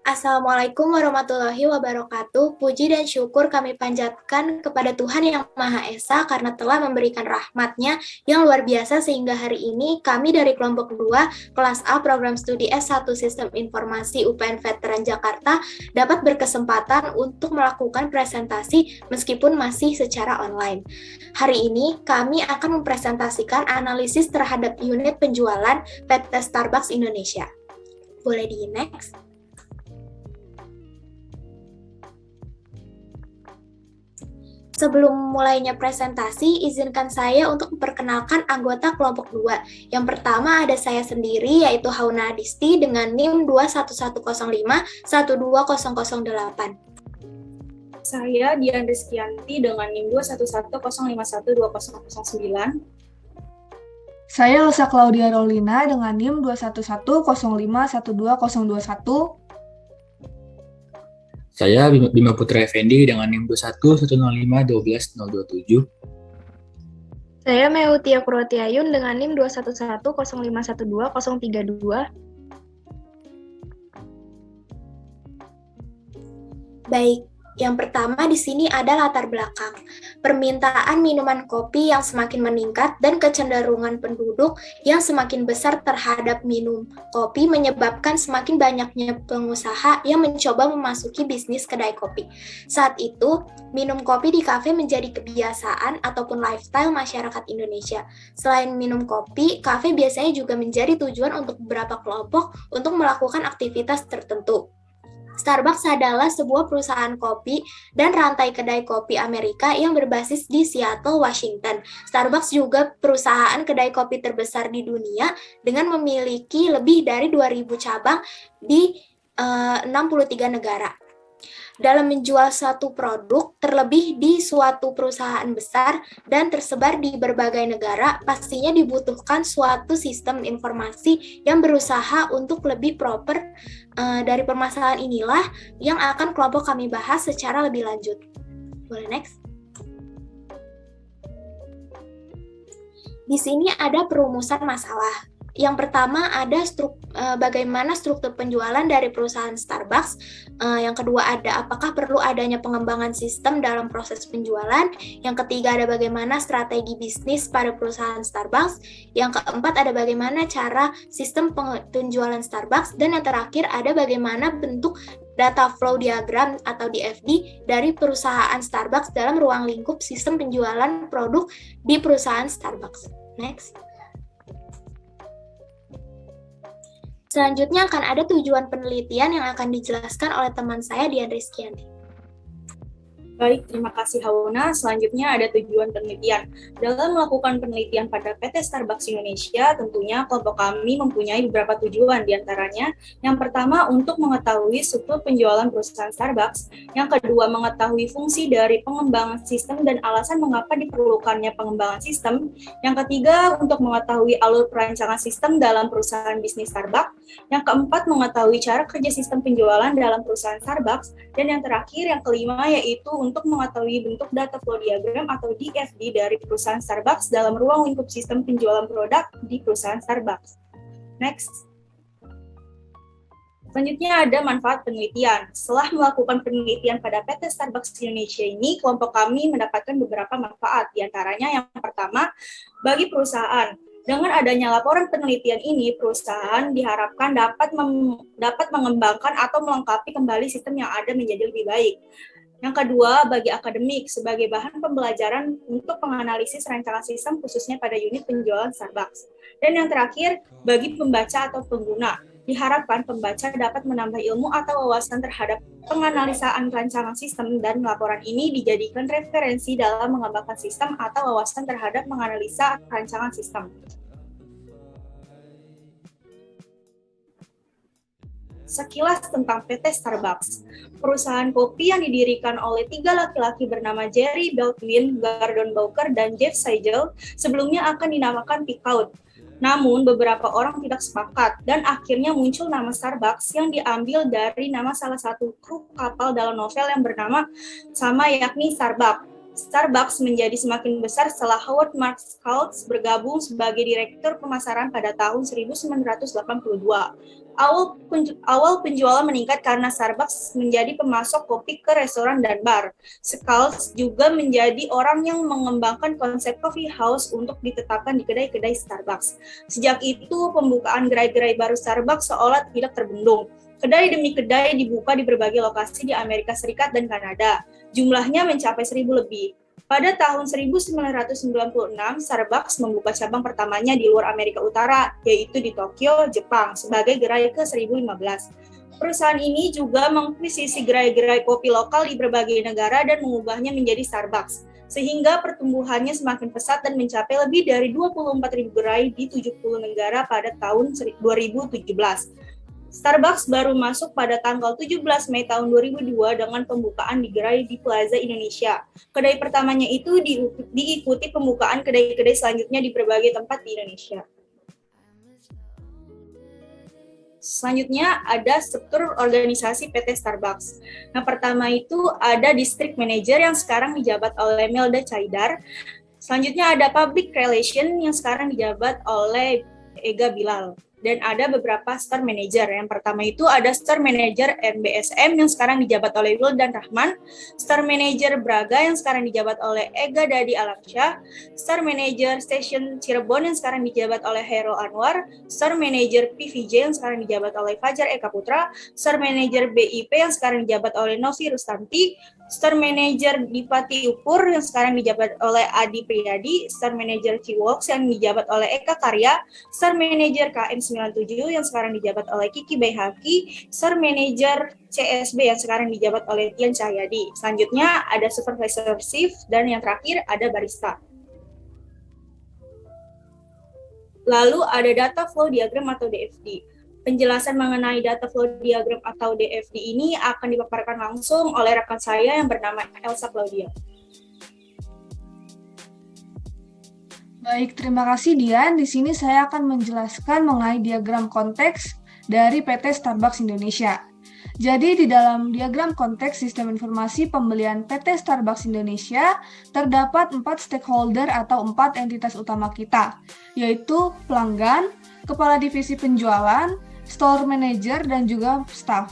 Assalamualaikum warahmatullahi wabarakatuh. Puji dan syukur kami panjatkan kepada Tuhan Yang Maha Esa karena telah memberikan rahmat-Nya yang luar biasa sehingga hari ini kami dari kelompok 2 kelas A program studi S1 Sistem Informasi UPN Veteran Jakarta dapat berkesempatan untuk melakukan presentasi meskipun masih secara online. Hari ini kami akan mempresentasikan analisis terhadap unit penjualan PT Starbucks Indonesia. Boleh di next? Sebelum mulainya presentasi, izinkan saya untuk memperkenalkan anggota kelompok 2. Yang pertama ada saya sendiri, yaitu Hauna Adisti dengan NIM 21105-12008. Saya Dian Rizkyanti dengan NIM 21105120009. Saya Elsa Claudia Rolina dengan NIM 21105120021. Saya Bima Putra Effendi dengan NIM 21105121027. Saya Meutia Kurotiayun dengan NIM 21105120032. Baik, yang pertama di sini ada latar belakang. Permintaan minuman kopi yang semakin meningkat dan kecenderungan penduduk yang semakin besar terhadap minum kopi menyebabkan semakin banyaknya pengusaha yang mencoba memasuki bisnis kedai kopi. Saat itu, minum kopi di kafe menjadi kebiasaan ataupun lifestyle masyarakat Indonesia. Selain minum kopi, kafe biasanya juga menjadi tujuan untuk beberapa kelompok untuk melakukan aktivitas tertentu. Starbucks adalah sebuah perusahaan kopi dan rantai kedai kopi Amerika yang berbasis di Seattle, Washington. Starbucks juga perusahaan kedai kopi terbesar di dunia dengan memiliki lebih dari 2.000 cabang di 63 negara. Dalam menjual suatu produk, terlebih di suatu perusahaan besar dan tersebar di berbagai negara, pastinya dibutuhkan suatu sistem informasi yang berusaha untuk lebih proper. Dari permasalahan inilah yang akan kelompok kami bahas secara lebih lanjut. Boleh next? Di sini ada perumusan masalah. Yang pertama ada bagaimana struktur penjualan dari perusahaan Starbucks. Yang kedua ada apakah perlu adanya pengembangan sistem dalam proses penjualan. Yang ketiga ada bagaimana strategi bisnis pada perusahaan Starbucks. Yang keempat ada bagaimana cara sistem penjualan Starbucks. Dan yang terakhir ada bagaimana bentuk data flow diagram atau DFD dari perusahaan Starbucks dalam ruang lingkup sistem penjualan produk di perusahaan Starbucks. Next. Selanjutnya akan ada tujuan penelitian yang akan dijelaskan oleh teman saya Dian Rizkyanti. Baik, terima kasih Hauna. Selanjutnya ada tujuan penelitian. Dalam melakukan penelitian pada PT Starbucks Indonesia, tentunya kelompok kami mempunyai beberapa tujuan, diantaranya yang pertama untuk mengetahui struktur penjualan perusahaan Starbucks, yang kedua mengetahui fungsi dari pengembangan sistem dan alasan mengapa diperlukannya pengembangan sistem, yang ketiga untuk mengetahui alur perancangan sistem dalam perusahaan bisnis Starbucks, yang keempat mengetahui cara kerja sistem penjualan dalam perusahaan Starbucks, dan yang terakhir yang kelima yaitu untuk mengetahui bentuk data flow diagram atau DFD dari perusahaan Starbucks dalam ruang lingkup sistem penjualan produk di perusahaan Starbucks. Next. Selanjutnya ada manfaat penelitian. Setelah melakukan penelitian pada PT Starbucks Indonesia ini, kelompok kami mendapatkan beberapa manfaat. Di antaranya yang pertama, bagi perusahaan. Dengan adanya laporan penelitian ini, perusahaan diharapkan dapat mengembangkan atau melengkapi kembali sistem yang ada menjadi lebih baik. Yang kedua, bagi akademik, sebagai bahan pembelajaran untuk menganalisis rancangan sistem khususnya pada unit penjualan Starbucks. Dan yang terakhir, bagi pembaca atau pengguna, diharapkan pembaca dapat menambah ilmu atau wawasan terhadap penganalisaan rancangan sistem dan laporan ini dijadikan referensi dalam mengembangkan sistem atau wawasan terhadap menganalisa rancangan sistem. Sekilas tentang PT Starbucks. Perusahaan kopi yang didirikan oleh 3 laki-laki bernama Jerry Beltwin, Gordon Bowker, dan Jeff Seigel sebelumnya akan dinamakan Pickout. Namun beberapa orang tidak sepakat dan akhirnya muncul nama Starbucks yang diambil dari nama salah satu kru kapal dalam novel yang bernama sama yakni Starbuck. Starbucks menjadi semakin besar setelah Howard Schultz bergabung sebagai direktur pemasaran pada tahun 1982. Awal penjualan meningkat karena Starbucks menjadi pemasok kopi ke restoran dan bar. Schultz juga menjadi orang yang mengembangkan konsep coffee house untuk ditetapkan di kedai-kedai Starbucks. Sejak itu, pembukaan gerai-gerai baru Starbucks seolah tidak terbendung. Kedai demi kedai dibuka di berbagai lokasi di Amerika Serikat dan Kanada. Jumlahnya mencapai 1.000 lebih. Pada tahun 1996, Starbucks membuka cabang pertamanya di luar Amerika Utara, yaitu di Tokyo, Jepang, sebagai gerai ke-1015. Perusahaan ini juga mengakuisisi gerai-gerai kopi lokal di berbagai negara dan mengubahnya menjadi Starbucks, sehingga pertumbuhannya semakin pesat dan mencapai lebih dari 24.000 gerai di 70 negara pada tahun 2017. Starbucks baru masuk pada tanggal 17 Mei tahun 2002 dengan pembukaan di gerai di Plaza Indonesia. Kedai pertamanya itu diikuti pembukaan kedai-kedai selanjutnya di berbagai tempat di Indonesia. Selanjutnya ada struktur organisasi PT Starbucks. Nah, pertama itu ada District Manager yang sekarang dijabat oleh Melda Caidar. Selanjutnya ada Public Relation yang sekarang dijabat oleh Ega Bilal. Dan ada beberapa store manager. Yang pertama itu ada store manager MBSM yang sekarang dijabat oleh Wildan Rahman, store manager Braga yang sekarang dijabat oleh Ega Dadi Alamsyah, store manager Station Cirebon yang sekarang dijabat oleh Hairul Anwar, store manager PVJ yang sekarang dijabat oleh Fajar Eka Putra, store manager BIP yang sekarang dijabat oleh Novi Rustanti, store manager Dipati Upur yang sekarang dijabat oleh Adi Priyadi, store manager Ciwoks yang dijabat oleh Eka Karya, store manager KM97 yang sekarang dijabat oleh Kiki Baihaki, store manager CSB yang sekarang dijabat oleh Tian Cahyadi. Selanjutnya ada supervisor shift dan yang terakhir ada barista. Lalu ada data flow diagram atau DFD. Penjelasan mengenai data flow diagram atau DFD ini akan dipaparkan langsung oleh rekan saya yang bernama Elsa Claudia. Baik, terima kasih Dian. Di sini saya akan menjelaskan mengenai diagram konteks dari PT Starbucks Indonesia. Jadi di dalam diagram konteks sistem informasi pembelian PT Starbucks Indonesia terdapat 4 stakeholder atau 4 entitas utama kita, yaitu pelanggan, kepala divisi penjualan, store manager, dan juga staff.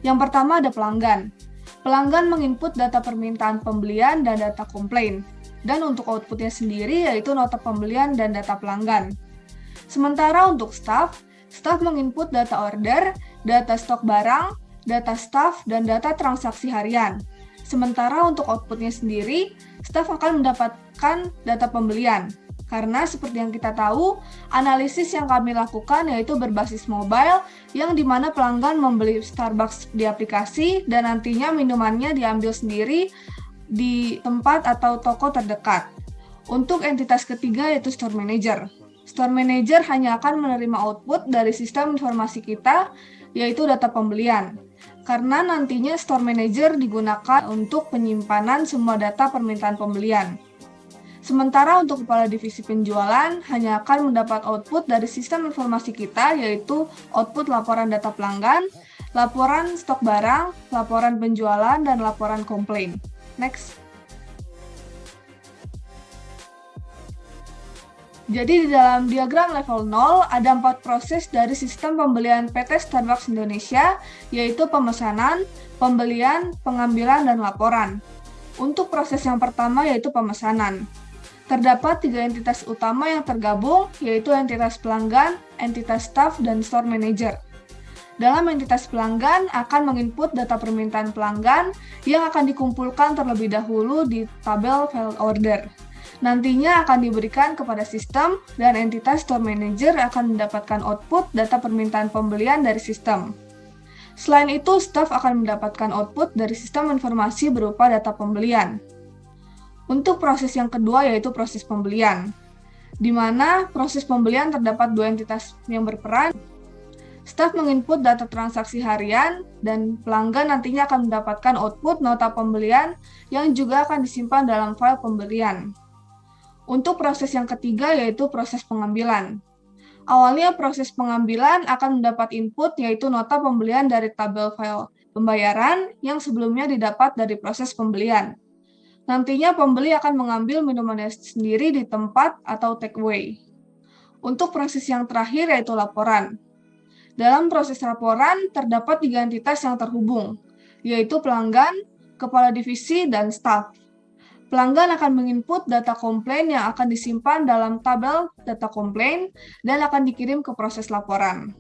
Yang pertama ada pelanggan. Pelanggan menginput data permintaan pembelian dan data komplain. Dan untuk outputnya sendiri yaitu nota pembelian dan data pelanggan. Sementara untuk staff menginput data order, data stok barang, data staff, dan data transaksi harian. Sementara untuk outputnya sendiri, staff akan mendapatkan data pembelian. Karena seperti yang kita tahu, analisis yang kami lakukan yaitu berbasis mobile, yang dimana pelanggan membeli Starbucks di aplikasi dan nantinya minumannya diambil sendiri di tempat atau toko terdekat. Untuk entitas ketiga yaitu store manager. Store manager hanya akan menerima output dari sistem informasi kita, yaitu data pembelian. Karena nantinya store manager digunakan untuk penyimpanan semua data permintaan pembelian. Sementara untuk kepala divisi penjualan hanya akan mendapat output dari sistem informasi kita, yaitu output laporan data pelanggan, laporan stok barang, laporan penjualan, dan laporan komplain. Next. Jadi di dalam diagram level 0 ada 4 proses dari sistem pembelian PT Starbucks Indonesia, yaitu pemesanan, pembelian, pengambilan, dan laporan. Untuk proses yang pertama yaitu pemesanan. Terdapat 3 entitas utama yang tergabung, yaitu entitas pelanggan, entitas staff, dan store manager. Dalam entitas pelanggan akan menginput data permintaan pelanggan yang akan dikumpulkan terlebih dahulu di tabel file order. Nantinya akan diberikan kepada sistem dan entitas store manager akan mendapatkan output data permintaan pembelian dari sistem. Selain itu, staff akan mendapatkan output dari sistem informasi berupa data pembelian. Untuk proses yang kedua yaitu proses pembelian, di mana proses pembelian terdapat 2 entitas yang berperan. Staff menginput data transaksi harian dan pelanggan nantinya akan mendapatkan output nota pembelian yang juga akan disimpan dalam file pembelian. Untuk proses yang ketiga yaitu proses pengambilan. Awalnya proses pengambilan akan mendapat input yaitu nota pembelian dari tabel file pembayaran yang sebelumnya didapat dari proses pembelian. Nantinya pembeli akan mengambil minumannya sendiri di tempat atau take away. Untuk proses yang terakhir yaitu laporan. Dalam proses laporan terdapat 3 entitas yang terhubung, yaitu pelanggan, kepala divisi, dan staf. Pelanggan akan menginput data komplain yang akan disimpan dalam tabel data komplain dan akan dikirim ke proses laporan.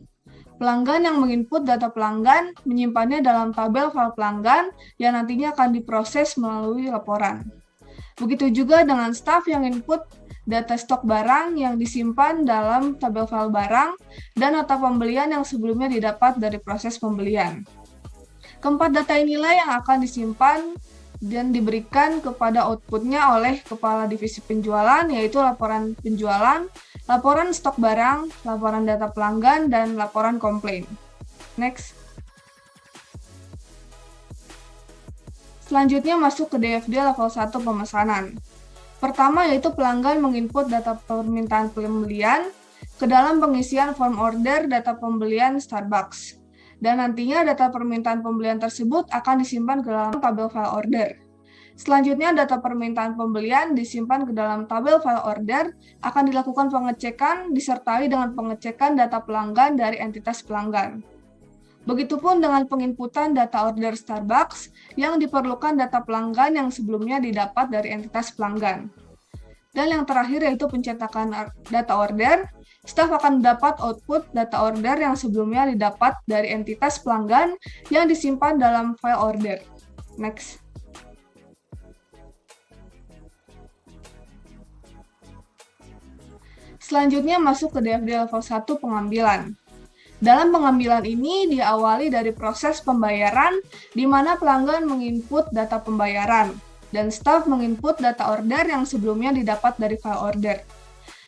Pelanggan yang menginput data pelanggan menyimpannya dalam tabel file pelanggan yang nantinya akan diproses melalui laporan. Begitu juga dengan staf yang input data stok barang yang disimpan dalam tabel file barang dan nota pembelian yang sebelumnya didapat dari proses pembelian. Keempat data inilah yang akan disimpan dan diberikan kepada outputnya oleh kepala divisi penjualan, yaitu laporan penjualan, laporan stok barang, laporan data pelanggan, dan laporan komplain. Next. Selanjutnya masuk ke DFD level 1 pemesanan. Pertama yaitu pelanggan menginput data permintaan pembelian ke dalam pengisian form order data pembelian Starbucks. Dan nantinya data permintaan pembelian tersebut akan disimpan ke dalam tabel file order. Selanjutnya data permintaan pembelian disimpan ke dalam tabel file order, akan dilakukan pengecekan disertai dengan pengecekan data pelanggan dari entitas pelanggan. Begitupun dengan penginputan data order Starbucks yang diperlukan data pelanggan yang sebelumnya didapat dari entitas pelanggan. Dan yang terakhir yaitu pencetakan data order. Staf akan mendapat output data order yang sebelumnya didapat dari entitas pelanggan yang disimpan dalam file order. Next. Selanjutnya masuk ke DFD level 1 pengambilan. Dalam pengambilan ini diawali dari proses pembayaran di mana pelanggan menginput data pembayaran dan staf menginput data order yang sebelumnya didapat dari file order.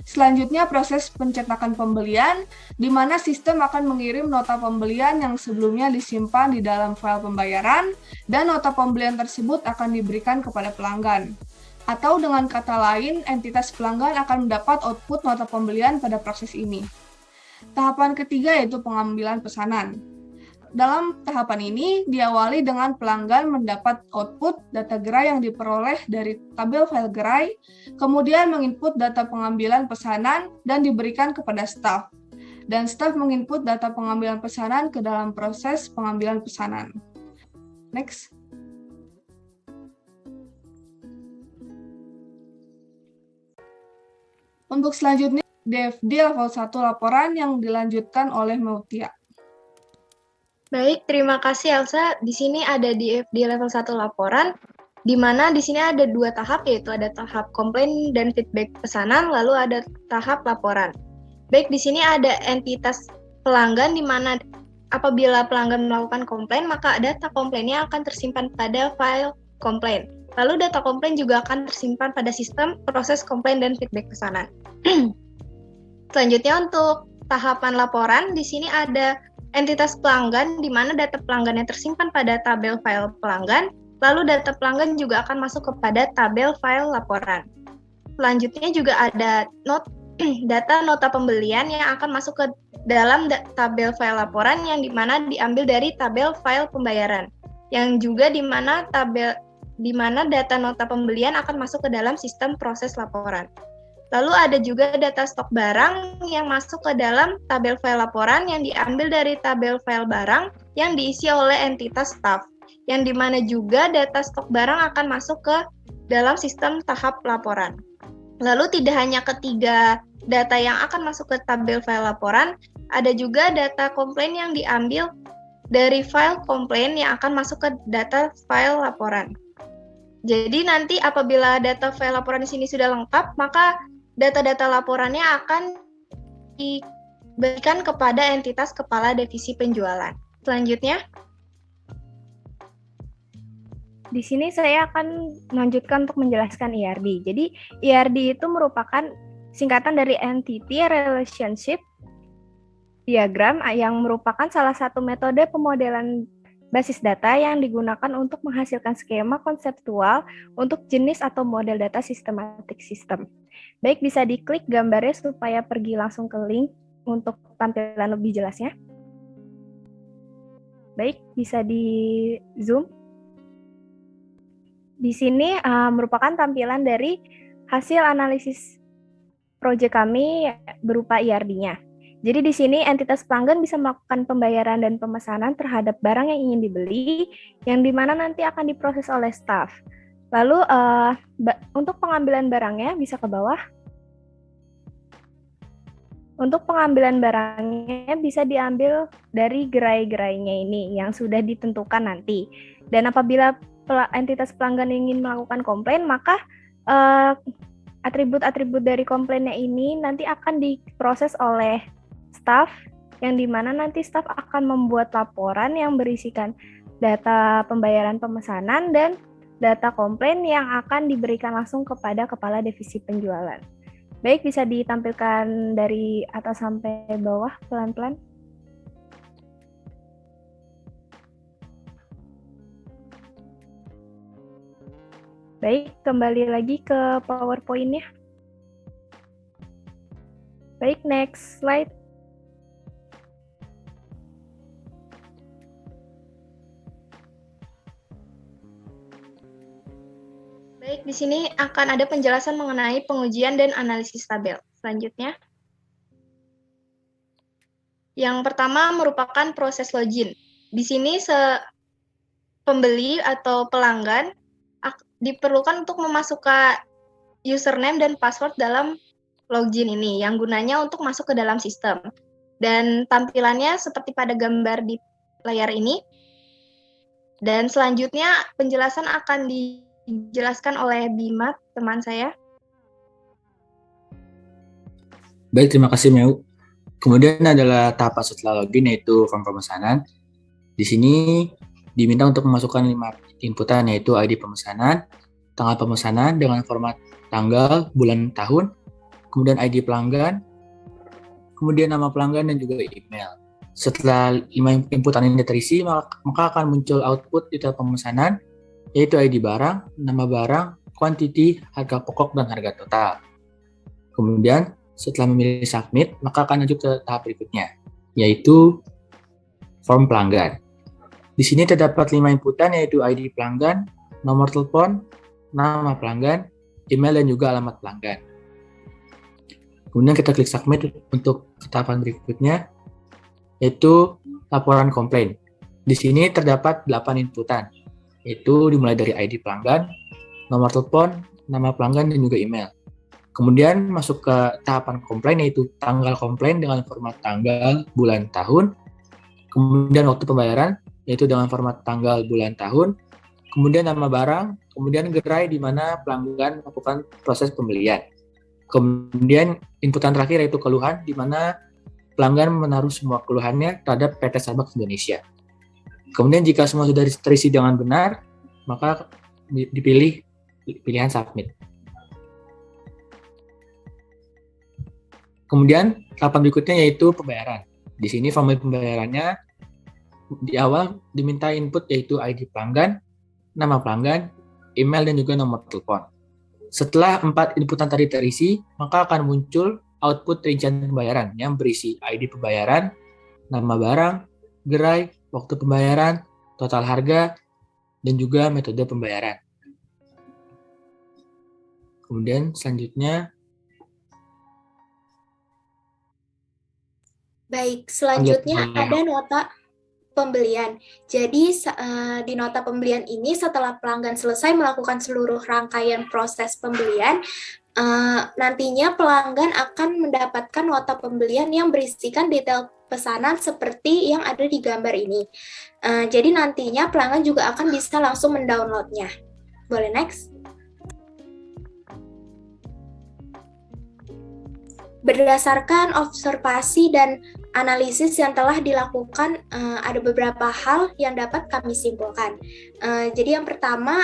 Selanjutnya proses pencetakan pembelian, di mana sistem akan mengirim nota pembelian yang sebelumnya disimpan di dalam file pembayaran, dan nota pembelian tersebut akan diberikan kepada pelanggan. Atau dengan kata lain, entitas pelanggan akan mendapat output nota pembelian pada proses ini. Tahapan ketiga yaitu pengambilan pesanan. Dalam tahapan ini, diawali dengan pelanggan mendapat output data gerai yang diperoleh dari tabel file gerai, kemudian menginput data pengambilan pesanan dan diberikan kepada staf. Dan staf menginput data pengambilan pesanan ke dalam proses pengambilan pesanan. Next. Untuk selanjutnya, DFD level 1 laporan yang dilanjutkan oleh Meutia. Baik, terima kasih Elsa. Di sini ada DFD level 1 laporan, di mana di sini ada 2 tahap, yaitu ada tahap komplain dan feedback pesanan, lalu ada tahap laporan. Baik, di sini ada entitas pelanggan, di mana apabila pelanggan melakukan komplain, maka data komplainnya akan tersimpan pada file komplain. Lalu data komplain juga akan tersimpan pada sistem proses komplain dan feedback pesanan. Selanjutnya untuk tahapan laporan, di sini ada entitas pelanggan, di mana data pelanggannya tersimpan pada tabel file pelanggan, lalu data pelanggan juga akan masuk kepada tabel file laporan. Selanjutnya juga ada data nota pembelian yang akan masuk ke dalam tabel file laporan yang dimana diambil dari tabel file pembayaran, yang juga dimana data nota pembelian akan masuk ke dalam sistem proses laporan. Lalu ada juga data stok barang yang masuk ke dalam tabel file laporan yang diambil dari tabel file barang yang diisi oleh entitas staf, yang dimana juga data stok barang akan masuk ke dalam sistem tahap laporan. Lalu tidak hanya ketiga data yang akan masuk ke tabel file laporan, ada juga data komplain yang diambil dari file komplain yang akan masuk ke data file laporan. Jadi nanti apabila data file laporan di sini sudah lengkap, maka data-data laporannya akan diberikan kepada entitas kepala divisi penjualan. Selanjutnya, di sini saya akan melanjutkan untuk menjelaskan ERD. Jadi, ERD itu merupakan singkatan dari Entity Relationship Diagram yang merupakan salah satu metode pemodelan basis data yang digunakan untuk menghasilkan skema konseptual untuk jenis atau model data sistematik sistem. Baik, bisa diklik gambarnya supaya pergi langsung ke link untuk tampilan lebih jelasnya. Baik, bisa di zoom. Di sini merupakan tampilan dari hasil analisis proyek kami berupa IRD-nya. Jadi di sini entitas pelanggan bisa melakukan pembayaran dan pemesanan terhadap barang yang ingin dibeli, yang dimana nanti akan diproses oleh staff. Lalu untuk pengambilan barangnya bisa ke bawah. Untuk pengambilan barangnya bisa diambil dari gerai-gerainya ini yang sudah ditentukan nanti. Dan apabila entitas pelanggan ingin melakukan komplain, maka atribut-atribut dari komplainnya ini nanti akan diproses oleh staff, yang dimana nanti staff akan membuat laporan yang berisikan data pembayaran pemesanan dan data komplain yang akan diberikan langsung kepada kepala divisi penjualan. Baik, bisa ditampilkan dari atas sampai bawah pelan-pelan. Baik, kembali lagi ke PowerPoint-nya. Baik, next slide. Baik, di sini akan ada penjelasan mengenai pengujian dan analisis tabel. Selanjutnya, yang pertama merupakan proses login. Di sini pembeli atau pelanggan diperlukan untuk memasukkan username dan password dalam login ini, yang gunanya untuk masuk ke dalam sistem. Dan tampilannya seperti pada gambar di layar ini. Dan selanjutnya penjelasan akan dijelaskan oleh Bima, teman saya. Baik, terima kasih Meu. Kemudian adalah tahapan setelah login, yaitu form pemesanan. Di sini diminta untuk memasukkan 5 inputan, yaitu ID pemesanan, tanggal pemesanan dengan format tanggal, bulan, tahun, kemudian ID pelanggan, kemudian nama pelanggan dan juga email. Setelah 5 inputan ini terisi, maka akan muncul output detail pemesanan, yaitu ID barang, nama barang, quantity, harga pokok, dan harga total. Kemudian setelah memilih submit, maka akan lanjut ke tahap berikutnya, yaitu form pelanggan. Di sini terdapat 5 inputan, yaitu ID pelanggan, nomor telepon, nama pelanggan, email, dan juga alamat pelanggan. Kemudian kita klik submit untuk tahapan berikutnya, yaitu laporan komplain. Di sini terdapat 8 inputan, yaitu dimulai dari ID pelanggan, nomor telepon, nama pelanggan, dan juga email. Kemudian masuk ke tahapan komplain, yaitu tanggal komplain dengan format tanggal, bulan, tahun. Kemudian waktu pembayaran, yaitu dengan format tanggal, bulan, tahun. Kemudian nama barang, kemudian gerai di mana pelanggan melakukan proses pembelian. Kemudian inputan terakhir yaitu keluhan, di mana pelanggan menaruh semua keluhannya terhadap PT Starbucks Indonesia. Kemudian jika semua sudah terisi dengan benar, maka dipilih pilihan submit. Kemudian tahapan berikutnya yaitu pembayaran. Di sini formulir pembayarannya di awal diminta input yaitu ID pelanggan, nama pelanggan, email, dan juga nomor telepon. Setelah 4 inputan tadi terisi, maka akan muncul output rincian pembayaran yang berisi ID pembayaran, nama barang, gerai, waktu pembayaran, total harga, dan juga metode pembayaran. Kemudian selanjutnya, Baik, selanjutnya ada nota pembelian. Jadi di nota pembelian ini setelah pelanggan selesai melakukan seluruh rangkaian proses pembelian, nantinya pelanggan akan mendapatkan nota pembelian yang berisikan detail pesanan seperti yang ada di gambar ini. Jadi nantinya pelanggan juga akan bisa langsung mendownloadnya. Boleh next? Berdasarkan observasi dan analisis yang telah dilakukan, ada beberapa hal yang dapat kami simpulkan. Jadi yang pertama,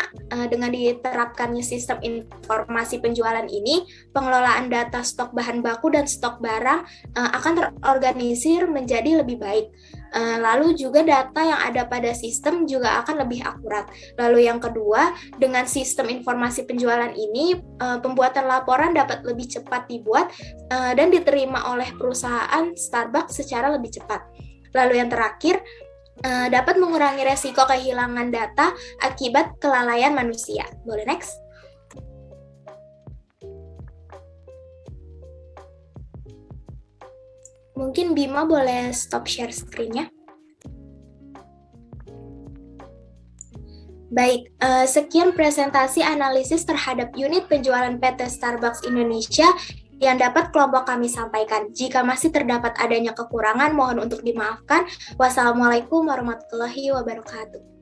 dengan diterapkannya sistem informasi penjualan ini, pengelolaan data stok bahan baku dan stok barang akan terorganisir menjadi lebih baik. Lalu juga data yang ada pada sistem juga akan lebih akurat. Lalu yang kedua, dengan sistem informasi penjualan ini, pembuatan laporan dapat lebih cepat dibuat dan diterima oleh perusahaan Starbucks secara lebih cepat. Lalu yang terakhir, dapat mengurangi resiko kehilangan data akibat kelalaian manusia. Boleh next? Mungkin Bima boleh stop share screen-nya. Baik, sekian presentasi analisis terhadap unit penjualan PT Starbucks Indonesia yang dapat kelompok kami sampaikan. Jika masih terdapat adanya kekurangan, mohon untuk dimaafkan. Wassalamualaikum warahmatullahi wabarakatuh.